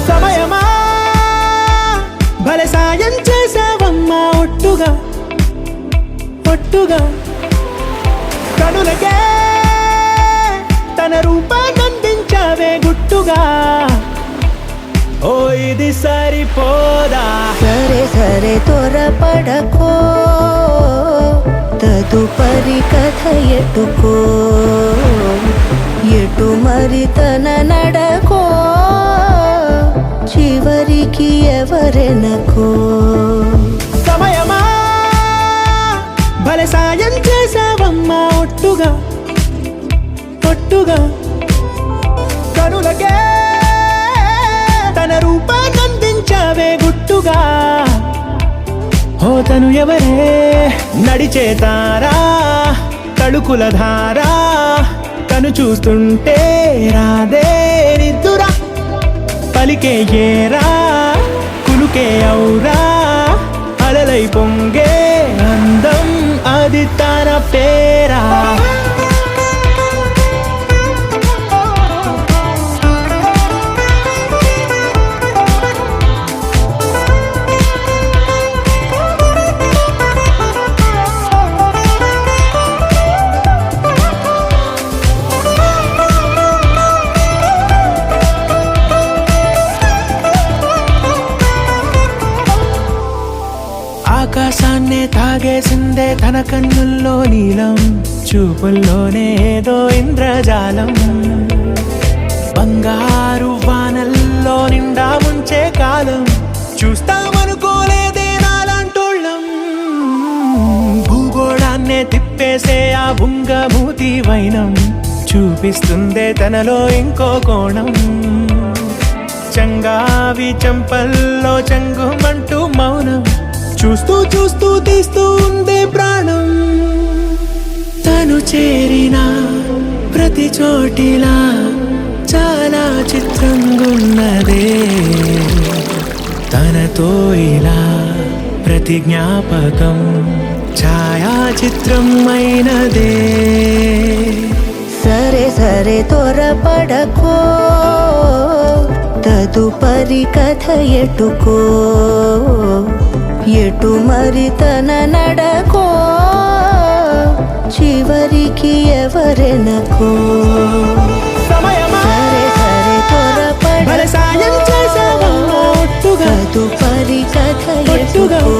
సమయమా భలే సాయం చేసావమ్మా ఒట్టుగా ఒట్టుగా కనులకే తన రూపాన్నందించావే గుట్టుగా ఓ ఇది సరిపోదా సరే సరే త్వరపడకో తదుపరి కథ ఎటుకో ఎటు మరి తన నడకో చివరికి ఎవరెనకో సమయమా భలే సాయం చేసావమ్మా ఒట్టుగా ఒట్టుగా కనులకే తన రూపాన్నందించావే గుట్టుగా ఓ తను ఎవరే నడిచే తారా తళుకుల ధారా తను చూస్తుంటే రాదే నిద్దురా పలికే ఏరా కులుకే ఔరా అలలై పొంగే అందం అది తన పేరా ఆకాశాన్నే తాగేసిందే తన కన్నుల్లో నీలం చూపుల్లోనే ఏదో ఇంద్రజాలం బంగారు వానల్లో నిండా ముంచే కాలం చూస్తామనుకోలేదే నాలాంటోళ్ళం భూగోళాన్నే తిప్పేసే ఆ బుంగమూతి వైనం చూపిస్తుందే తనలో ఇంకో కోణం చంగావి చంపల్లో చంగుమంటూ మౌనం చూస్తూ చూస్తూ తీస్తూ ఉందే ప్రాణం తను చేరిన ప్రతి చోటిలా చాలా చిత్రంగున్నదే తనతో ఇలా ప్రతి జ్ఞాపకం ఛాయాచిత్రం అయినదే సరే సరే త్వరపడకో తదుపరి కథ ఎటుకో ఎటు మరి తన నడకో చివరికి ఎవరెనకో సమయమా సరే సరే త్వరపడకో సాయం చేసావమ్మా ఒట్టుగా తదుపరి కథ ఒట్టుగా ఎటుకో